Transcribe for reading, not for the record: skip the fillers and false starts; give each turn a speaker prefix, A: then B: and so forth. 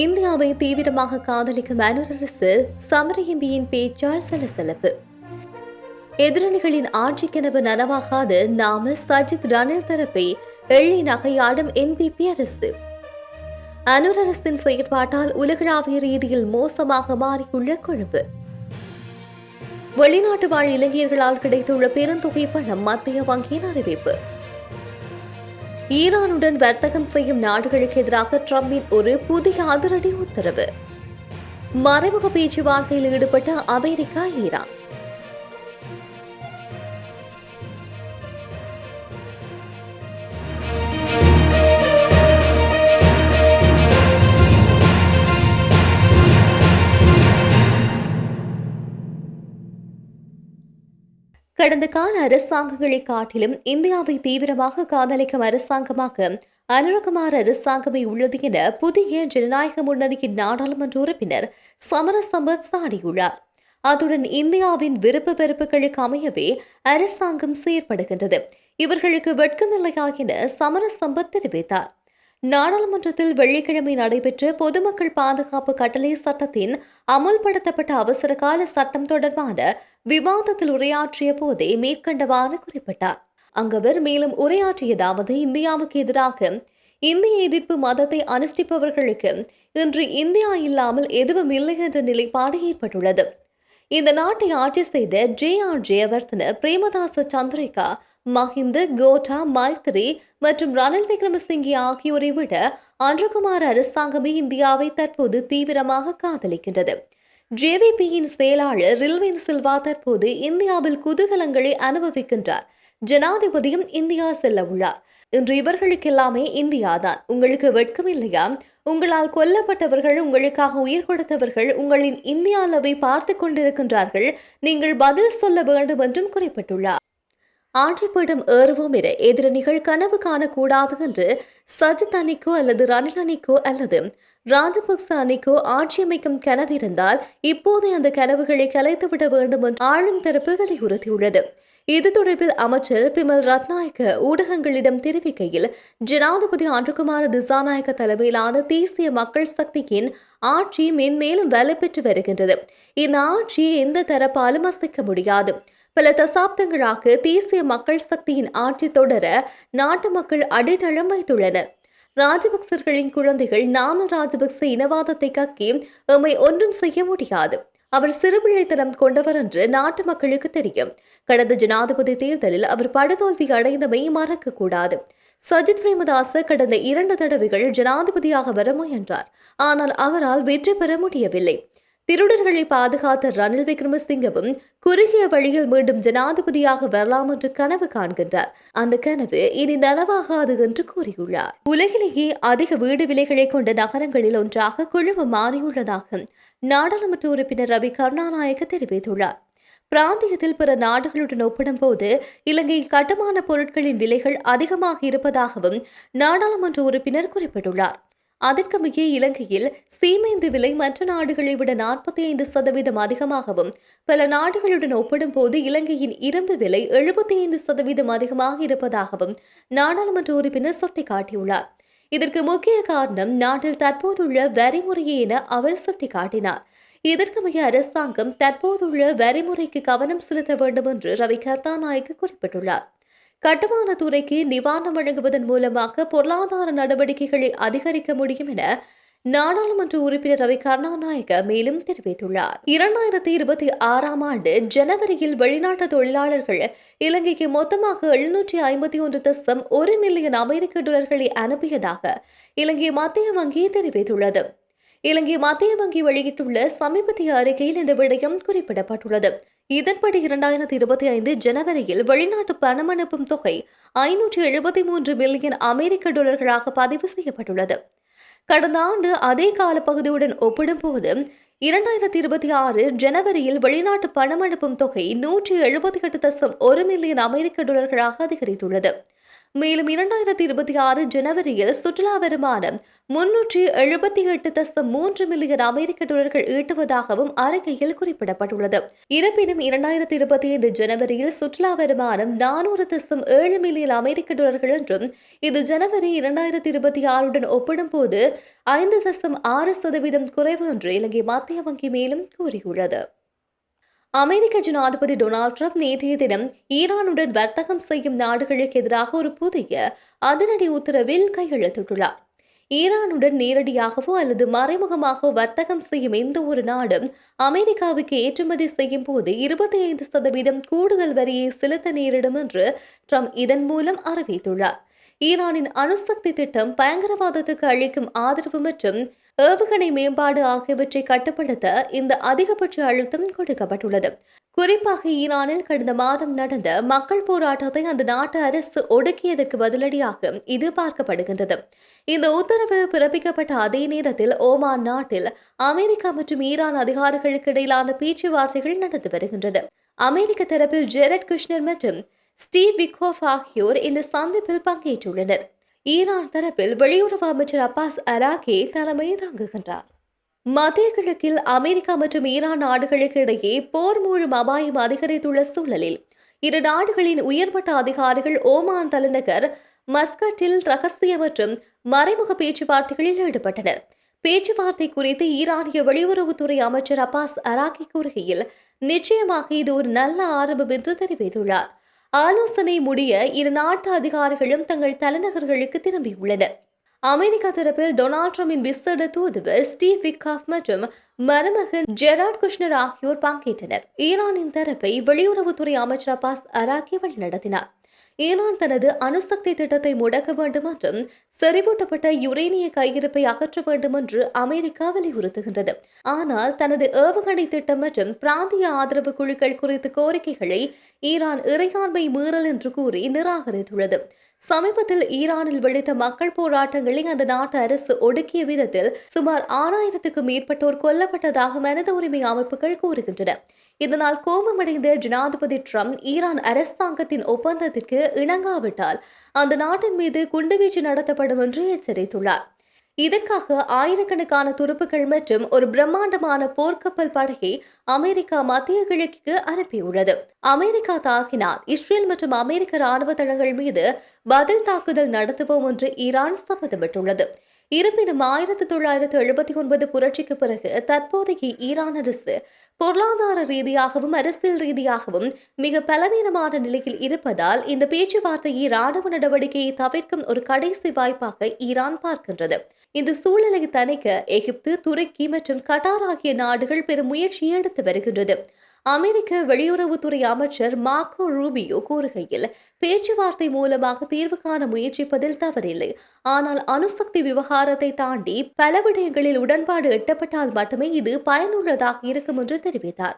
A: இந்தியாவை தீவிரமாக காதலிக்கும் அனுரரசு சமரஎம்பியின் பேச்சால் சலசலப்பு. எதிரணிகளின் ஆட்சி கனவு நனவாகாது நாம சஜித் ரணில் தரப்பை எள்ளி நகையாடும் என்பிபி அரசு. அனுரரசின் செயற்பாட்டால் உலகளாவிய ரீதியில் மோசமாக மாறியுள்ள கொழும்பு. வெளிநாட்டு வாழ் இளைஞர்களால் கிடைத்துள்ள பெருந்தொகை பணம் மத்திய வங்கியின் அறிவிப்பு. ஈரானுடன் வர்த்தகம் செய்யும் நாடுகளுக்கு எதிராக டிரம்பின் ஒரு புதிய அதிரடி உத்தரவு. மறைமுக பேச்சுவார்த்தையில் ஈடுபட்ட அமெரிக்கா ஈரான். கடந்த கால அரசாங்கங்களை காட்டிலும் இந்தியாவை தீவிரமாக காதலிக்கும் அரசாங்கமாக அனுரகுமார் அரசாங்கமே உள்ளது என புதிய ஜனநாயக முன்னணியின் நாடாளுமன்ற உறுப்பினர் சமர சம்பத் சாடியுள்ளார். அத்துடன் இந்தியாவின் விருப்ப வெறுப்புகளுக்கு அமையவே அரசாங்கம் செயற்படுகின்றது, இவர்களுக்கு வெட்கமில்லையா என சமர சம்பத் தெரிவித்தார். நாடாளுமன்றத்தில் வெள்ளிக்கிழமை நடைபெற்ற பொதுமக்கள் பாதுகாப்பு கட்டளை சட்டத்தின் அமுல்படுத்தப்பட்ட அவசர கால சட்டம் தொடர்பான விவாதத்தில் உரையாற்றிய போதே மேற்கண்டவாறு குறிப்பிட்டார். அங்கவர் மேலும் உரையாற்றியதாவது, இந்தியாவுக்கு எதிராக இந்திய எதிர்ப்பு மதத்தை அனுஷ்டிப்பவர்களுக்கு இன்று இந்தியா இல்லாமல் எதுவும் இல்லை என்ற நிலைப்பாடு ஏற்பட்டுள்ளது. இந்த நாட்டை ஆட்சி செய்த ஜே.ஆர். ஜெயவர்தன, பிரேமதாச சந்திரிகா, மஹிந்த, கோட்டா, மைத்ரி மற்றும் ரணில் விக்ரமசிங்கே ஆகியோரை விட அனுரகுமார் அரசாங்கமே இந்தியாவை தற்போது தீவிரமாக காதலிக்கின்றது. ஜேவிபியின் செயலாளர் ரில்வின் சில்வா தற்போது இந்தியாவில் குதூகலங்களை அனுபவிக்கின்றார். ஜனாதிபதியும் இந்தியா செல்ல உள்ளார். இன்று இவர்களுக்கெல்லாமே இந்தியாதான். உங்களுக்கு வெட்கம் இல்லையா? உங்களால் கொல்லப்பட்டவர்கள், உங்களுக்காக உயிர் கொடுத்தவர்கள் உங்களின் இந்தியாவை பார்த்து கொண்டிருக்கின்றார்கள். நீங்கள் பதில் சொல்ல வேண்டும் என்றும் குறிப்பிட்டுள்ளார். ஆட்சிப்பீடம் ஏறுவோம் என எதிரணிகள் கனவு காணக்கூடாது என்று சஜித் அணிக்கோ அல்லது ரணில் அணிக்கோ அல்லது ராஜபக்ச அணிக்கோ ஆட்சி அமைக்கும் கனவு இருந்தால் இப்போது அந்த கனவுகளை கலைத்துவிட வேண்டும் என்று ஆளும் தரப்பு வலியுறுத்தியுள்ளது. இது தொடர்பில் அமைச்சர் பிமல் ரத்நாயக்க ஊடகங்களிடம் தெரிவிக்கையில், ஜனாதிபதி அனுரகுமார திசாநாயக்க தலைமையிலான தேசிய மக்கள் சக்தியின் ஆட்சி மென்மேலும் வலுப்பெற்று வருகின்றது. இந்த ஆட்சியை எந்த தரப்பாலும் அசைக்க முடியாது. பல தசாப்தங்களாக தேசிய மக்கள் சக்தியின் ஆட்சி தொடர நாட்டு மக்கள் அடித்தளம் வைத்துள்ளனர். ராஜபக்சர்களின் குழந்தைகள் நாமல் ராஜபக்ச இனவாதத்தை கக்கி எம்மை ஒன்றும் செய்ய முடியாது. அவர் சிறுபிள்ளைத்தனம் கொண்டவர் என்று நாட்டு மக்களுக்கு தெரியும். கடந்த ஜனாதிபதி தேர்தலில் அவர் படுதோல்வி அடைந்தமை மறக்க கூடாது. சஜித் பிரேமதாச கடந்த 2 தடவைகள் ஜனாதிபதியாக வர முயன்றார். ஆனால் அவரால் வெற்றி பெற முடியவில்லை. திருடர்களை பாதுகாத்த ரணில் விக்ரமசிங்கவும் குறுகிய வழியில் மீண்டும் ஜனாதிபதியாக வரலாம் என்று கனவு காண்கின்றார். அந்த கனவு இனி நனவாகாது என்று கூறியுள்ளார். உலகிலேயே அதிக வீடு விலைகளை கொண்ட நகரங்களில் ஒன்றாக கொழும்பு மாறியுள்ளதாக நாடாளுமன்ற உறுப்பினர் ரவி கருணாநாயக்க தெரிவித்துள்ளார். பிராந்தியத்தில் பிற நாடுகளுடன் ஒப்பிடும்போது இலங்கையில் கட்டுமான பொருட்களின் விலைகள் அதிகமாக இருப்பதாகவும் நாடாளுமன்ற உறுப்பினர் குறிப்பிட்டுள்ளார். அதற்கமைய இலங்கையில் சீமெந்து விலை மற்ற நாடுகளை விட 45% அதிகமாகவும், பல நாடுகளுடன் ஒப்பிடும் போது இலங்கையின் இரும்பு விலை 75% அதிகமாக இருப்பதாகவும் நாடாளுமன்ற உறுப்பினர் சுட்டிக்காட்டியுள்ளார். இதற்கு முக்கிய காரணம் நாட்டில் தற்போதுள்ள வரிமுறையே என அவர் சுட்டிக்காட்டினார். இதற்கமைய அரசாங்கம் தற்போதுள்ள வரிமுறைக்கு கவனம் செலுத்த வேண்டும் என்று ரவி கருணாநாயக்க குறிப்பிட்டுள்ளார். கட்டுமான துறைக்கு நிவாரணம் வழங்குவதன் மூலமாக பொருளாதார நடவடிக்கைகளை அதிகரிக்க முடியும் என நாடாளுமன்ற உறுப்பினர் ரவி கருணாநாயக்க மேலும் தெரிவித்துள்ளார். 2026ஆம் ஆண்டு ஜனவரியில் வெளிநாட்டு தொழிலாளர்கள் இலங்கைக்கு மொத்தமாக 751.1 மில்லியன் அமெரிக்க டாலர்களை அனுப்பியதாக இலங்கை மத்திய வங்கி தெரிவித்துள்ளது. இலங்கை மத்திய வங்கி வெளியிட்டுள்ள சமீபத்திய அறிக்கையில் இந்த விடயம் குறிப்பிடப்பட்டுள்ளது. இதன்படி 2025 ஜனவரியில் வெளிநாட்டு பணம் அனுப்பும் தொகை 573 மில்லியன் அமெரிக்க டாலர்களாக பதிவு செய்யப்பட்டுள்ளது. கடந்த ஆண்டு அதே காலப்பகுதியுடன் ஒப்பிடும்போது 2026 ஜனவரியில் வெளிநாட்டு பணம் அனுப்பும் தொகை 178.1 மில்லியன் அமெரிக்க டாலர்களாக அதிகரித்துள்ளது. மேலும் 2026 ஜனவரியில் சுற்றுலா வருமானம் 378.3 மில்லியன் அமெரிக்க டாலர்கள் ஈட்டுவதாகவும் அறிக்கையில் குறிப்பிடப்பட்டுள்ளது. இருப்பினும் 2025 ஜனவரியில் சுற்றுலா வருமானம் 400.7 மில்லியன் அமெரிக்க டாலர்கள் என்றும் இது ஜனவரி 2026 ஒப்பிடும்போது 5.6% குறைவு என்று இலங்கை மத்திய வங்கி மேலும் கூறியுள்ளது. அமெரிக்க ஜனாதிபதி டொனால்ட் ட்ரம்ப் நேற்றைய தினம் ஈரானுடன் வர்த்தகம் செய்யும் நாடுகளுக்கு எதிராக ஒரு புதிய அதிரடி உத்தரவில் கையெழுத்திட்டுள்ளார். ஈரானுடன் நேரடியாகவோ அல்லது மறைமுகமாகவோ வர்த்தகம் செய்யும் எந்த ஒரு நாடும் அமெரிக்காவுக்கு ஏற்றுமதி செய்யும் போது 25% கூடுதல் வரியை செலுத்த நேரிடும் என்று ட்ரம்ப் இதன் மூலம் அறிவித்துள்ளார். ஈரானின் அணுசக்தி திட்டம், பயங்கரவாதத்துக்கு அளிக்கும் ஆதரவு மற்றும் ஏவுகணை மேம்பாடு ஆகியவற்றை கட்டுப்படுத்த இந்த அதிகபட்ச அழுத்தம் கொடுக்கப்பட்டுள்ளது. குறிப்பாக ஈரானில் கடந்த மாதம் நடந்த மக்கள் போராட்டத்தை அந்த நாட்டு அரசு ஒடுக்கியதற்கு பதிலடியாக இது பார்க்கப்படுகின்றது. இந்த உத்தரவு பிறப்பிக்கப்பட்ட அதே நேரத்தில் ஓமான் நாட்டில் அமெரிக்கா மற்றும் ஈரான் அதிகாரிகளுக்கு இடையிலான பேச்சுவார்த்தைகள் நடந்து வருகின்றது. அமெரிக்க தரப்பில் ஜெரட் குஷ்னர் மற்றும் ஸ்டீவ் விட்கோஃப் ஆகியோர் இந்த சந்திப்பில் பங்கேற்றுள்ளனர். ஈரான் தரப்பில் வெளியுறவு அமைச்சர் அப்பாஸ் அராகி தலைமை தாங்குகின்றார். மத்திய கிழக்கில் அமெரிக்கா மற்றும் ஈரான் நாடுகளுக்கு இடையே போர் மூழும் அபாயம் அதிகரித்துள்ள சூழலில் இரு நாடுகளின் உயர்மட்ட அதிகாரிகள் ஓமான் தலைநகர் மஸ்கட்டில் ரகசிய மற்றும் மறைமுக பேச்சுவார்த்தைகளில் ஈடுபட்டனர். பேச்சுவார்த்தை குறித்து ஈரானிய வெளியுறவுத்துறை அமைச்சர் அப்பாஸ் அராகி கூறுகையில், நிச்சயமாக இது ஒரு நல்ல ஆரம்பம் என்று தெரிவித்துள்ளார். ஆலோசனை முடிய இரு நாட்டு அதிகாரிகளும் தங்கள் தலைநகர்களுக்கு திரும்பியுள்ளனர். அமெரிக்கா தரப்பில் டொனால்ட் ட்ரம்பின் விசேட தூதுவர் ஸ்டீவ் விட்காஃப் மற்றும் மருமகன் ஜெராட் குஷ்னர் ஆகியோர் பங்கேற்றனர். ஈரானின் தரப்பை வெளியுறவுத்துறை அமைச்சர் அப்பாஸ் அராகி வழிநடத்தினார். ஈரான் தனது அணுசக்தி திட்டத்தை முடக்க வேண்டும் என்றும் செறிவூட்டப்பட்ட யுரேனிய கையிருப்பை அகற்ற வேண்டும் என்று அமெரிக்கா வலியுறுத்துகின்றது. ஆனால் தனது ஏவுகணை திட்டம் மற்றும் பிராந்திய ஆதரவு குழுக்கள் குறித்த கோரிக்கைகளை ஈரான் இறையாண்மை மீறல் என்று கூறி நிராகரித்துள்ளது. சமீபத்தில் ஈரானில் வெடித்த மக்கள் போராட்டங்களை அந்த நாட்டு அரசு ஒடுக்கிய விதத்தில் சுமார் 6000க்கும் மேற்பட்டோர் கொல்லப்பட்டதாக மனித உரிமை அமைப்புகள் கூறுகின்றன. இதனால் கோபமடைந்த ஜனாதிபதி ட்ரம்ப் ஈரான் அரசாங்கத்தின் ஒப்பந்தத்திற்கு இணங்காவிட்டால் அந்த நாட்டின் மீது குண்டுவீச்சு நடத்தப்படும் என்று எச்சரித்துள்ளார். இதற்காக ஆயிரக்கணக்கான துருப்புகள் மற்றும் ஒரு பிரம்மாண்டமான போர்க்கப்பல் படையை அமெரிக்கா மத்திய கிழக்குக்கு அனுப்பியுள்ளது. அமெரிக்கா தாக்கினால் இஸ்ரேல் மற்றும் அமெரிக்க ராணுவ தளங்கள் மீது பதில் தாக்குதல் நடத்துவோம் என்று ஈரான் சபதமிட்டுள்ளது. இருப்பினும் 1979 புரட்சிக்கு பிறகு தற்போதைய ஈரான் அரசு பொருளாதார ரீதியாகவும் அரசியல் ரீதியாகவும் மிக பலவீனமான நிலையில் இருப்பதால் இந்த பேச்சுவார்த்தையை ராணுவ நடவடிக்கையை தவிர்க்கும் ஒரு கடைசி வாய்ப்பாக ஈரான் பார்க்கின்றது. இந்த சூழலை தணிக்க எகிப்து, துருக்கி மற்றும் கட்டார் ஆகிய நாடுகள் பெரும் முயற்சியை எடுத்து வருகின்றது. அமெரிக்க வெளியுறவுத்துறை அமைச்சர் மார்க்கோ ரூபியோ கூறுகையில், பேச்சுவார்த்தை மூலமாக தீர்வு காண முயற்சிப்பதில் தவறில்லை. ஆனால் அணுசக்தி விவகாரத்தை தாண்டி பல விடயங்களில் உடன்பாடு எட்டப்பட்டால் மட்டுமே இது பயனுள்ளதாக இருக்கும் என்று தெரிவித்தார்.